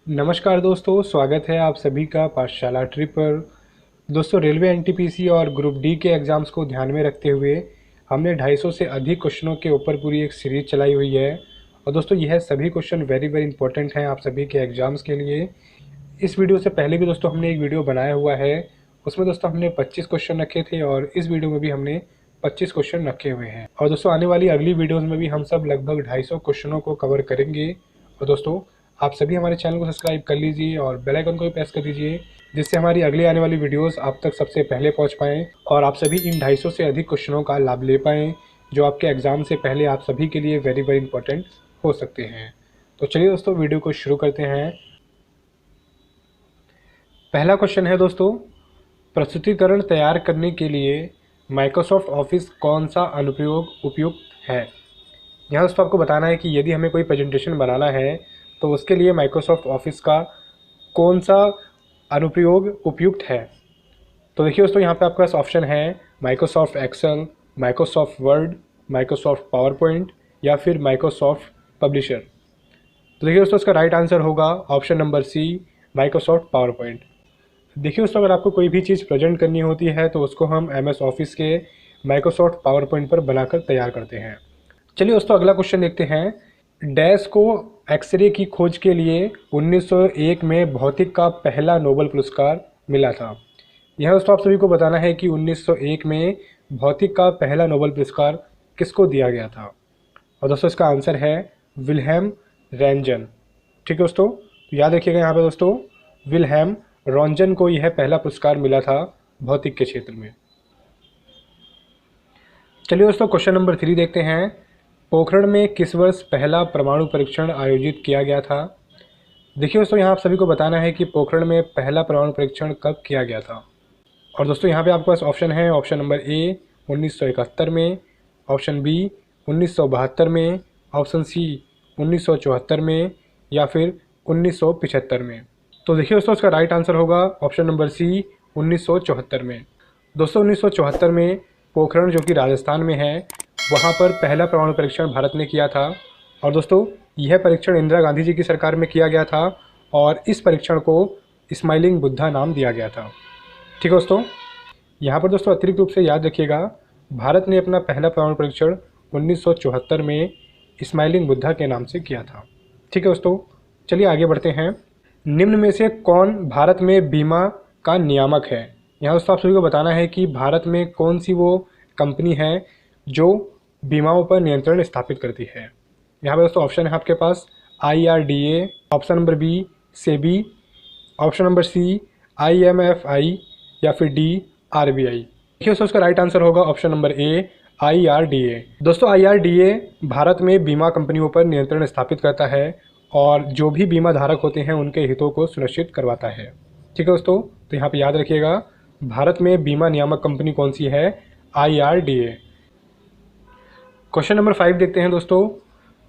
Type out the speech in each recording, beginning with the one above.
नमस्कार दोस्तों, स्वागत है आप सभी का पाठशाला ट्रिप पर। दोस्तों, रेलवे एनटीपीसी और ग्रुप डी के एग्ज़ाम्स को ध्यान में रखते हुए हमने 250 से अधिक क्वेश्चनों के ऊपर पूरी एक सीरीज चलाई हुई है। और दोस्तों, यह सभी क्वेश्चन वेरी वेरी इंपॉर्टेंट हैं आप सभी के एग्ज़ाम्स के लिए। इस वीडियो से पहले भी दोस्तों हमने एक वीडियो बनाया हुआ है, उसमें दोस्तों हमने 25 क्वेश्चन रखे थे और इस वीडियो में भी हमने 25 क्वेश्चन रखे हुए हैं। और दोस्तों, आने वाली अगली वीडियोज़ में भी हम सब लगभग 250 क्वेश्चनों को कवर करेंगे। और दोस्तों, आप सभी हमारे चैनल को सब्सक्राइब कर लीजिए और बेल आइकन को भी प्रेस कर दीजिए, जिससे हमारी अगली आने वाली वीडियोस आप तक सबसे पहले पहुंच पाएँ और आप सभी इन 250 से अधिक क्वेश्चनों का लाभ ले पाएँ, जो आपके एग्ज़ाम से पहले आप सभी के लिए वेरी वेरी इंपॉर्टेंट हो सकते हैं। तो चलिए दोस्तों, वीडियो को शुरू करते हैं। पहला क्वेश्चन है दोस्तों, प्रस्तुतिकरण तैयार करने के लिए माइक्रोसॉफ्ट ऑफिस कौन सा अनुप्रयोग उपयुक्त है। यहाँ दोस्तों आपको बताना है कि यदि हमें कोई प्रेजेंटेशन बनाना है तो उसके लिए माइक्रोसॉफ्ट ऑफिस का कौन सा अनुप्रयोग उपयुक्त है। तो देखिए दोस्तों, यहाँ पे आपके पास ऑप्शन है Microsoft Excel, Microsoft Word, Microsoft PowerPoint या फिर माइक्रोसॉफ्ट पब्लिशर। तो देखिए दोस्तों, इसका राइट आंसर होगा option number C, Microsoft PowerPoint. देखिए दोस्तों, अगर आपको कोई भी चीज़ प्रेजेंट करनी होती है तो उसको हम MS ऑफिस के माइक्रोसॉफ्ट पावर पॉइंट पर बनाकर तैयार करते हैं। चलिए दोस्तों, अगला क्वेश्चन देखते हैं। डैश को एक्सरे की खोज के लिए 1901 में भौतिक का पहला नोबेल पुरस्कार मिला था। यह दोस्तों आप सभी को बताना है कि 1901 में भौतिक का पहला नोबेल पुरस्कार किसको दिया गया था। और दोस्तों, इसका आंसर है विल्हेम रैंजन। ठीक है दोस्तों, तो याद रखिएगा यहाँ पे दोस्तों, विल्हेम रॉन्जन को यह पहला पुरस्कार मिला था भौतिक के क्षेत्र में। चलिए दोस्तों, क्वेश्चन नंबर 3 देखते हैं। पोखरण में किस वर्ष पहला परमाणु परीक्षण आयोजित किया गया था। देखिए दोस्तों, यहाँ आप सभी को बताना है कि पोखरण में पहला परमाणु परीक्षण कब किया गया था। और दोस्तों, यहाँ पे आपके पास ऑप्शन है, ऑप्शन नंबर ए 1971 में, ऑप्शन बी 1972 में, ऑप्शन सी 1974 में या फिर 1975 में। तो देखिए दोस्तों, इसका राइट आंसर होगा ऑप्शन नंबर सी 1974 में। दोस्तों, 1974 में पोखरण जो कि राजस्थान में है, वहाँ पर पहला परमाणु परीक्षण भारत ने किया था। और दोस्तों, यह परीक्षण इंदिरा गांधी जी की सरकार में किया गया था और इस परीक्षण को स्माइलिंग बुद्धा नाम दिया गया था। ठीक है दोस्तों, यहाँ पर दोस्तों अतिरिक्त रूप से याद रखिएगा, भारत ने अपना पहला परमाणु परीक्षण 1974 में स्माइलिंग बुद्धा के नाम से किया था। ठीक है दोस्तों, चलिए आगे बढ़ते हैं। निम्न में से कौन भारत में बीमा का नियामक है। यहाँ दोस्तों आप सभी को बताना है कि भारत में कौन सी वो कंपनी है जो बीमाओं पर नियंत्रण स्थापित करती है। यहाँ पे दोस्तों ऑप्शन है आपके पास IRDA, option number B SEBI, option number C IMFI या फिर डी RBI। देखिए दोस्तों, उसका राइट आंसर होगा ऑप्शन नंबर ए IRDA। दोस्तों, IRDA भारत में बीमा कंपनियों पर नियंत्रण स्थापित करता है और जो भी बीमा धारक होते हैं उनके हितों को सुनिश्चित करवाता है। ठीक है दोस्तों, तो यहाँ पे याद रखिएगा, भारत में बीमा नियामक कंपनी कौन सी है, IRDA। क्वेश्चन नंबर 5 देखते हैं दोस्तों।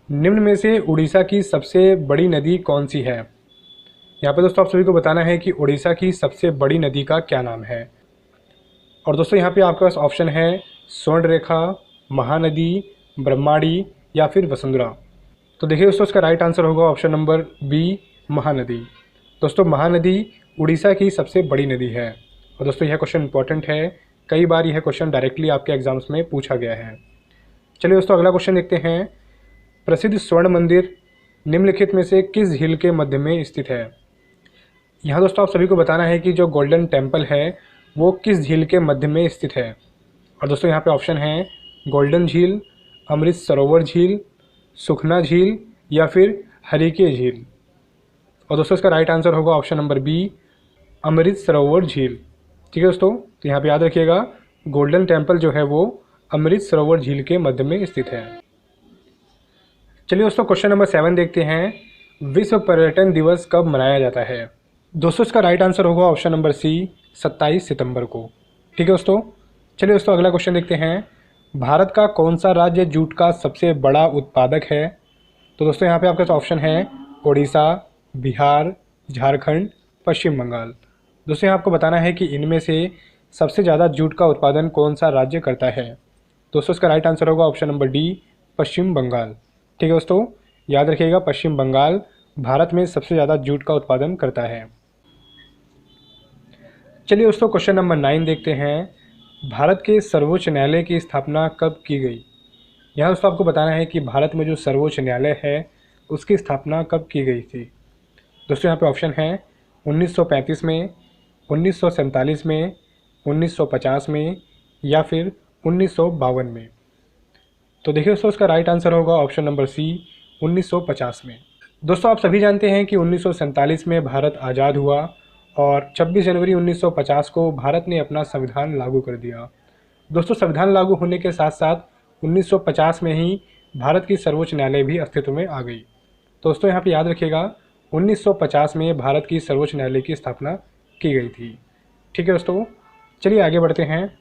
निम्न में से उड़ीसा की सबसे बड़ी नदी कौन सी है। यहाँ पे दोस्तों आप सभी को बताना है कि उड़ीसा की सबसे बड़ी नदी का क्या नाम है। और दोस्तों, यहाँ पे आपके पास ऑप्शन है स्वर्णरेखा, महानदी, ब्रह्माणी या फिर वसुंधरा। तो देखिए दोस्तों, इसका राइट आंसर होगा ऑप्शन नंबर बी महानदी। दोस्तों, महानदी उड़ीसा की सबसे बड़ी नदी है। और दोस्तों, यह क्वेश्चन इंपॉर्टेंट है, कई बार यह क्वेश्चन डायरेक्टली आपके एग्जाम्स में पूछा गया है। चलिए दोस्तों, अगला क्वेश्चन देखते हैं। प्रसिद्ध स्वर्ण मंदिर निम्नलिखित में से किस झील के मध्य में स्थित है। यहाँ दोस्तों आप सभी को बताना है कि जो गोल्डन टेम्पल है वो किस झील के मध्य में स्थित है। और दोस्तों, यहाँ पे ऑप्शन है गोल्डन झील, अमृत सरोवर झील, सुखना झील या फिर हरिके झील। और दोस्तों, इसका राइट आंसर होगा option number B Amrit Sarovar झील। ठीक है दोस्तों, तो यहाँ पे याद रखिएगा, गोल्डन टेम्पल जो है वो अमृत सरोवर झील के मध्य में स्थित है। चलिए दोस्तों, क्वेश्चन नंबर 7 देखते हैं। विश्व पर्यटन दिवस कब मनाया जाता है। दोस्तों, इसका राइट आंसर होगा ऑप्शन नंबर सी 27 सितंबर को। ठीक है दोस्तों, चलिए दोस्तों अगला क्वेश्चन देखते हैं। भारत का कौन सा राज्य जूट का सबसे बड़ा उत्पादक है। तो दोस्तों, यहाँ पे आपके पास ऑप्शन है उड़ीसा, बिहार, झारखंड, पश्चिम बंगाल। दोस्तों, यहाँ आपको बताना है कि इनमें से सबसे ज़्यादा जूट का उत्पादन कौन सा राज्य करता है। दोस्तों, इसका राइट आंसर होगा ऑप्शन नंबर डी पश्चिम बंगाल। ठीक है दोस्तों, याद रखिएगा, पश्चिम बंगाल भारत में सबसे ज़्यादा जूट का उत्पादन करता है? चलिए दोस्तों क्वेश्चन नंबर 9 देखते हैं। भारत के सर्वोच्च न्यायालय की स्थापना कब की गई? यहाँ दोस्तों आपको बताना है कि भारत में जो सर्वोच्च न्यायालय है उसकी स्थापना कब की गई थी। दोस्तों यहाँ पे ऑप्शन है 1935 में, 1947 में, 1950 में या फिर 1952 में। तो देखिए दोस्तों इसका राइट आंसर होगा ऑप्शन नंबर सी, 1950 में। दोस्तों आप सभी जानते हैं कि 1947 में भारत आज़ाद हुआ और 26 जनवरी 1950 को भारत ने अपना संविधान लागू कर दिया। दोस्तों संविधान लागू होने के साथ साथ 1950 में ही भारत की सर्वोच्च न्यायालय भी अस्तित्व में आ गई। दोस्तों यहाँ पे याद रखिएगा 1950 में भारत की सर्वोच्च न्यायालय की स्थापना की गई थी। ठीक है दोस्तों, चलिए आगे बढ़ते हैं।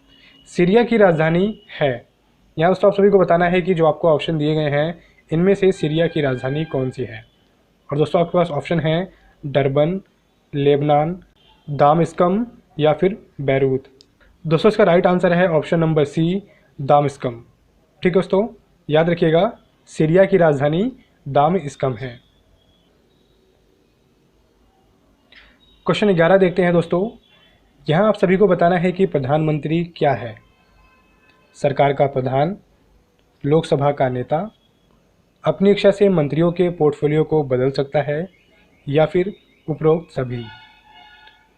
सीरिया की राजधानी है, यहाँ दोस्तों आप सभी को बताना है कि जो आपको ऑप्शन दिए गए हैं इनमें से सीरिया की राजधानी कौन सी है। और दोस्तों आपके पास ऑप्शन है डरबन, लेबनान, दामस्कम या फिर बैरूत। दोस्तों इसका राइट आंसर है ऑप्शन नंबर सी, दामस्कम। ठीक है दोस्तों, याद रखिएगा सीरिया की राजधानी दामस्कम है। क्वेश्चन 11 देखते हैं दोस्तों। यहाँ आप सभी को बताना है कि प्रधानमंत्री क्या है। सरकार का प्रधान, लोकसभा का नेता, अपनी इच्छा से मंत्रियों के पोर्टफोलियो को बदल सकता है या फिर उपरोक्त सभी।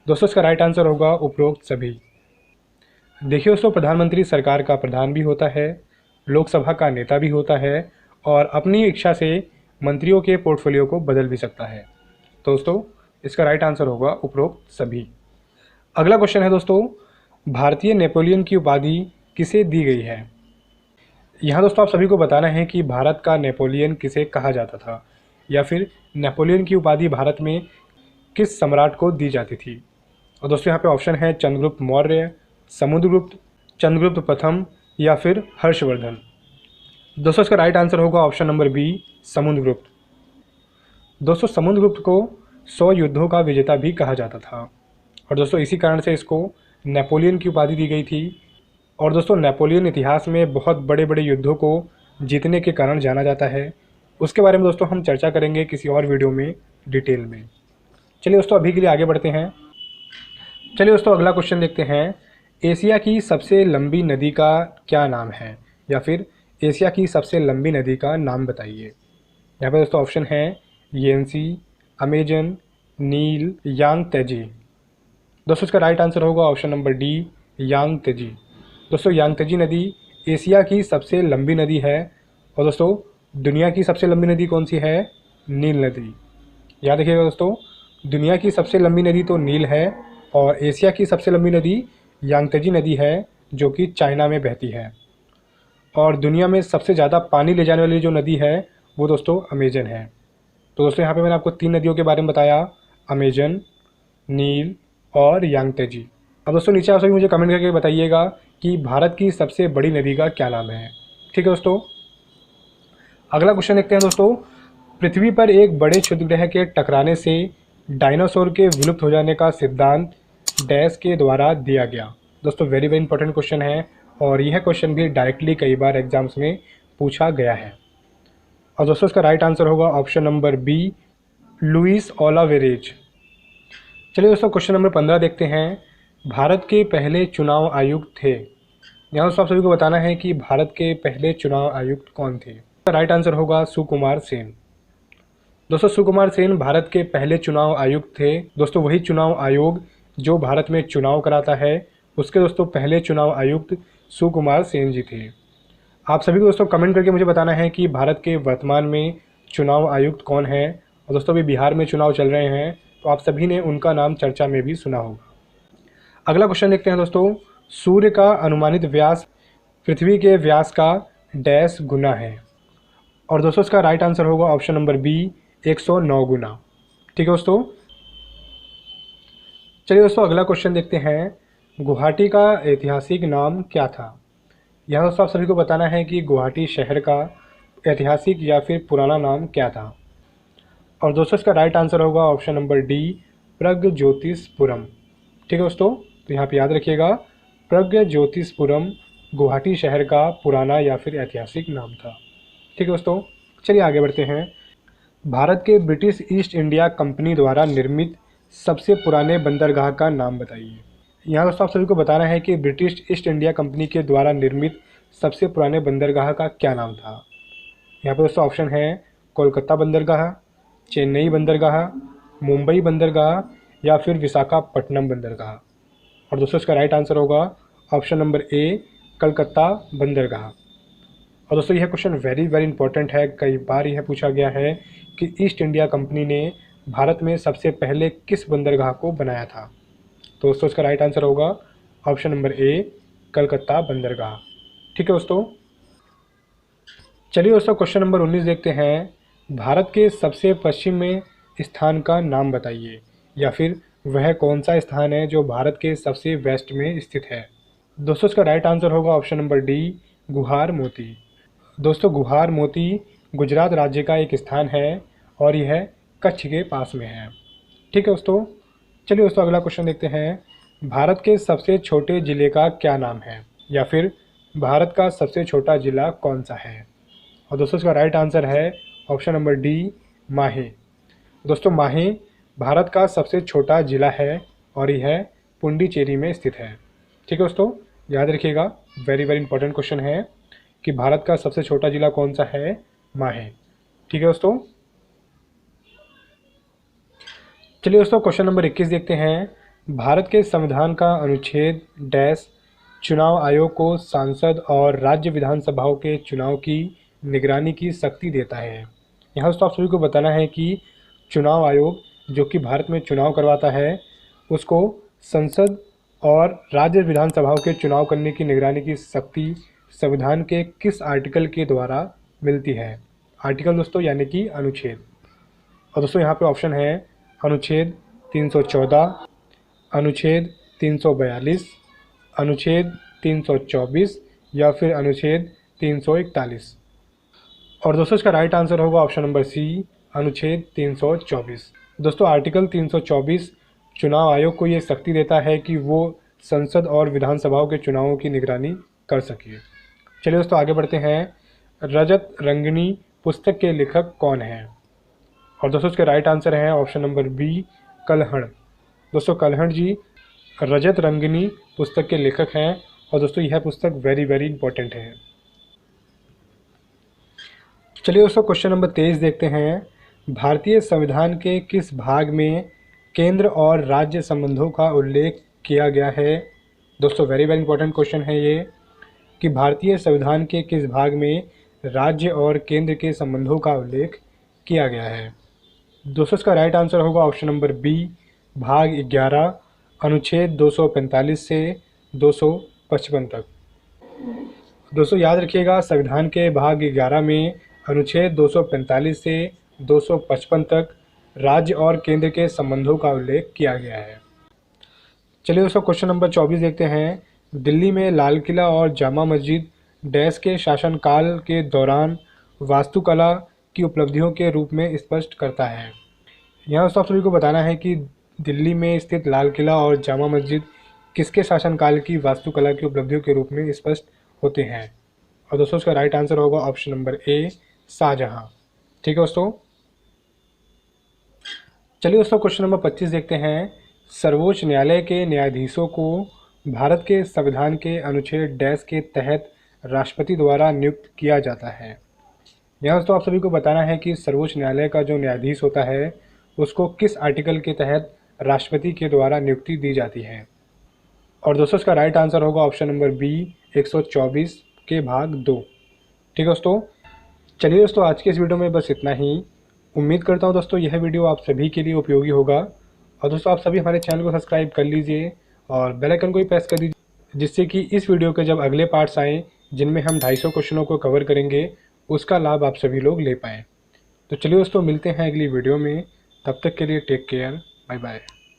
दोस्तों इसका राइट आंसर होगा उपरोक्त सभी। देखिए दोस्तों प्रधानमंत्री सरकार का प्रधान भी होता है, लोकसभा का नेता भी होता है और अपनी इच्छा से मंत्रियों के पोर्टफोलियो को बदल भी सकता है। तो दोस्तों इसका राइट आंसर होगा उपरोक्त सभी। अगला क्वेश्चन है दोस्तों, भारतीय नेपोलियन की उपाधि किसे दी गई है। यहाँ दोस्तों आप सभी को बताना है कि भारत का नेपोलियन किसे कहा जाता था या फिर नेपोलियन की उपाधि भारत में किस सम्राट को दी जाती थी। और दोस्तों यहाँ पे ऑप्शन है चंद्रगुप्त मौर्य, समुद्रगुप्त, चंद्रगुप्त प्रथम या फिर हर्षवर्धन। दोस्तों इसका राइट आंसर होगा ऑप्शन नंबर बी, समुद्रगुप्त। दोस्तों समुद्रगुप्त को 100 युद्धों का विजेता भी कहा जाता था और दोस्तों इसी कारण से इसको नेपोलियन की उपाधि दी गई थी। और दोस्तों नेपोलियन इतिहास में बहुत बड़े बड़े युद्धों को जीतने के कारण जाना जाता है। उसके बारे में दोस्तों हम चर्चा करेंगे किसी और वीडियो में डिटेल में। चलिए दोस्तों अभी के लिए आगे बढ़ते हैं। चलिए दोस्तों अगला क्वेश्चन देखते हैं। एशिया की सबसे लंबी नदी का क्या नाम है या फिर एशिया की सबसे लंबी नदी का नाम बताइए। यहाँ पर दोस्तों ऑप्शन है येंसी, अमेजन, नील, यांग तेजी। दोस्तों इसका राइट आंसर होगा ऑप्शन नंबर डी, यांग तेजी। दोस्तों यांग तेजी नदी एशिया की सबसे लंबी नदी है और दोस्तों दुनिया की सबसे लंबी नदी कौन सी है, नील नदी। याद रखिएगा दोस्तों दुनिया की सबसे लंबी नदी तो नील है और एशिया की सबसे लंबी नदी यांग तेजी नदी है जो कि चाइना में बहती है। और दुनिया में सबसे ज़्यादा पानी ले जाने वाली जो नदी है वो दोस्तों अमेजन है। तो दोस्तों यहाँ पे मैंने आपको 3 नदियों के बारे में बताया, अमेजन, नील और यांग तेजी। अब दोस्तों नीचे आप सभी मुझे कमेंट करके बताइएगा कि भारत की सबसे बड़ी नदी का क्या नाम है। ठीक है दोस्तों, अगला क्वेश्चन देखते हैं दोस्तों। पृथ्वी पर एक बड़े क्षुद्रग्रह के टकराने से डायनासोर के विलुप्त हो जाने का सिद्धांत डैश के द्वारा दिया गया। दोस्तों वेरी वेरी इंपॉर्टेंट क्वेश्चन है और यह क्वेश्चन भी डायरेक्टली कई बार एग्जाम्स में पूछा गया है। और दोस्तों इसका राइट आंसर होगा ऑप्शन नंबर बी, लुइस ओलावेरेज। चलिए दोस्तों क्वेश्चन नंबर 15 देखते हैं। भारत के पहले चुनाव आयुक्त थे। यहाँ दोस्तों आप सभी को बताना है कि भारत के पहले चुनाव आयुक्त कौन थे। इसका राइट आंसर होगा सुकुमार सेन। दोस्तों सुकुमार सेन भारत के पहले चुनाव आयुक्त थे। दोस्तों वही चुनाव आयोग जो भारत में चुनाव कराता है उसके दोस्तों पहले चुनाव आयुक्त सुकुमार सेन जी थे। आप सभी को दोस्तों कमेंट करके मुझे बताना है कि भारत के वर्तमान में चुनाव आयुक्त कौन है। और दोस्तों अभी बिहार में चुनाव चल रहे हैं तो आप सभी ने उनका नाम चर्चा में भी सुना होगा। अगला क्वेश्चन देखते हैं दोस्तों। सूर्य का अनुमानित व्यास पृथ्वी के व्यास का डैश गुना है। और दोस्तों इसका राइट आंसर होगा ऑप्शन नंबर बी, 109 गुना। ठीक है दोस्तों, चलिए दोस्तों अगला क्वेश्चन देखते हैं। गुवाहाटी का ऐतिहासिक नाम क्या था। यहाँ दोस्तों आप सभी को बताना है कि गुवाहाटी शहर का ऐतिहासिक या फिर पुराना नाम क्या था। और दोस्तों इसका राइट आंसर होगा ऑप्शन नंबर डी, प्रगज्योतिषपुरम। ठीक है दोस्तों, तो यहाँ पे याद रखिएगा प्रगज्योतिषपुरम गुवाहाटी शहर का पुराना या फिर ऐतिहासिक नाम था। ठीक है दोस्तों, चलिए आगे बढ़ते हैं। भारत के ब्रिटिश ईस्ट इंडिया कंपनी द्वारा निर्मित सबसे पुराने बंदरगाह का नाम बताइए। यहाँ दोस्तों आप सभी को बताना है कि ब्रिटिश ईस्ट इंडिया कंपनी के द्वारा निर्मित सबसे पुराने बंदरगाह का क्या नाम था। यहाँ पर दोस्तों ऑप्शन है कोलकाता बंदरगाह, चेन्नई बंदरगाह, मुंबई बंदरगाह या फिर विशाखापट्टनम बंदरगाह। और दोस्तों इसका राइट आंसर होगा ऑप्शन नंबर ए, कलकत्ता बंदरगाह। और दोस्तों यह क्वेश्चन वेरी इंपॉर्टेंट है, कई बार यह पूछा गया है कि ईस्ट इंडिया कंपनी ने भारत में सबसे पहले किस बंदरगाह को बनाया था। तो दोस्तों इसका राइट आंसर होगा ऑप्शन नंबर ए, कलकत्ता बंदरगाह। ठीक है दोस्तों, चलिए दोस्तों क्वेश्चन नंबर 19 देखते हैं। भारत के सबसे पश्चिम में स्थान का नाम बताइए, या फिर वह कौन सा स्थान है जो भारत के सबसे वेस्ट में स्थित है। दोस्तों इसका राइट आंसर होगा ऑप्शन नंबर डी, गुहार मोती। दोस्तों गुहार मोती गुजरात राज्य का एक स्थान है और यह कच्छ के पास में है। ठीक है दोस्तों, चलिए दोस्तों अगला क्वेश्चन देखते हैं। भारत के सबसे छोटे ज़िले का क्या नाम है, या फिर भारत का सबसे छोटा ज़िला कौन सा है। और दोस्तों इसका राइट आंसर है ऑप्शन नंबर डी, माहे। दोस्तों माहे भारत का सबसे छोटा ज़िला है और यह पुंडीचेरी में स्थित है। ठीक है दोस्तों, याद रखिएगा, वेरी इंपॉर्टेंट क्वेश्चन है कि भारत का सबसे छोटा ज़िला कौन सा है, माहे। ठीक है दोस्तों, चलिए दोस्तों क्वेश्चन नंबर 21 देखते हैं। भारत के संविधान का अनुच्छेद डैश चुनाव आयोग को सांसद और राज्य विधानसभाओं के चुनाव की निगरानी की शक्ति देता है। यहाँ दोस्तों आप सभी को बताना है कि चुनाव आयोग जो कि भारत में चुनाव करवाता है, उसको संसद और राज्य विधानसभाओं के चुनाव करने की निगरानी की शक्ति संविधान के किस आर्टिकल के द्वारा मिलती है। आर्टिकल दोस्तों यानी कि अनुच्छेद। और दोस्तों यहाँ पे ऑप्शन है अनुच्छेद 314, अनुच्छेद 342, अनुच्छेद 324 या फिर अनुच्छेद 341। और दोस्तों इसका राइट आंसर होगा ऑप्शन नंबर सी, अनुच्छेद 324। दोस्तों आर्टिकल 324 चुनाव आयोग को ये शक्ति देता है कि वो संसद और विधानसभाओं के चुनावों की निगरानी कर सके। चलिए दोस्तों आगे बढ़ते हैं। रजत रंगिनी पुस्तक के लेखक कौन हैं। और दोस्तों इसके राइट आंसर है ऑप्शन नंबर बी, कल्हण। दोस्तों कल्हण जी रजत रंगिनी पुस्तक के लेखक हैं और दोस्तों यह पुस्तक वेरी इंपॉर्टेंट है। चलिए दोस्तों क्वेश्चन नंबर 23 देखते हैं। भारतीय संविधान के किस भाग में केंद्र और राज्य संबंधों का उल्लेख किया गया है। दोस्तों वेरी इंपॉर्टेंट क्वेश्चन है ये कि भारतीय संविधान के किस भाग में राज्य और केंद्र के संबंधों का उल्लेख किया गया है। दोस्तों इसका राइट आंसर होगा ऑप्शन नंबर बी, भाग 11, अनुच्छेद 245 से 255 तक। दोस्तों याद रखिएगा, संविधान के भाग 11 में अनुच्छेद 245 से 255 तक राज्य और केंद्र के संबंधों का उल्लेख किया गया है। चलिए दोस्तों क्वेश्चन नंबर 24 देखते हैं। दिल्ली में लाल किला और जामा मस्जिद डैश के शासनकाल के दौरान वास्तुकला की उपलब्धियों के रूप में स्पष्ट करता है। यहाँ दोस्तों आप सभी को बताना है कि दिल्ली में स्थित लाल किला और जामा मस्जिद किसके शासनकाल की वास्तुकला की उपलब्धियों के रूप में स्पष्ट होते हैं। और दोस्तों इसका राइट आंसर होगा ऑप्शन नंबर ए, शाहजहां। ठीक है दोस्तों, चलिए दोस्तों क्वेश्चन नंबर 25 देखते हैं। सर्वोच्च न्यायालय के न्यायाधीशों को भारत के संविधान के अनुच्छेद डैश के तहत राष्ट्रपति द्वारा नियुक्त किया जाता है। यहाँ दोस्तों आप सभी को बताना है कि सर्वोच्च न्यायालय का जो न्यायाधीश होता है उसको किस आर्टिकल के तहत राष्ट्रपति के द्वारा नियुक्ति दी जाती है। और दोस्तों इसका राइट आंसर होगा ऑप्शन नंबर बी, 124 के भाग 2। ठीक है दोस्तों, चलिए दोस्तों आज के इस वीडियो में बस इतना ही। उम्मीद करता हूँ दोस्तों यह वीडियो आप सभी के लिए उपयोगी होगा। और दोस्तों आप सभी हमारे चैनल को सब्सक्राइब कर लीजिए और बेल आइकन को भी प्रेस कर दीजिए, जिससे कि इस वीडियो के जब अगले पार्ट्स आएँ जिनमें हम 250 क्वेश्चनों को कवर करेंगे उसका लाभ आप सभी लोग ले पाएँ। तो चलिए दोस्तों मिलते हैं अगली वीडियो में, तब तक के लिए टेक केयर, बाय बाय।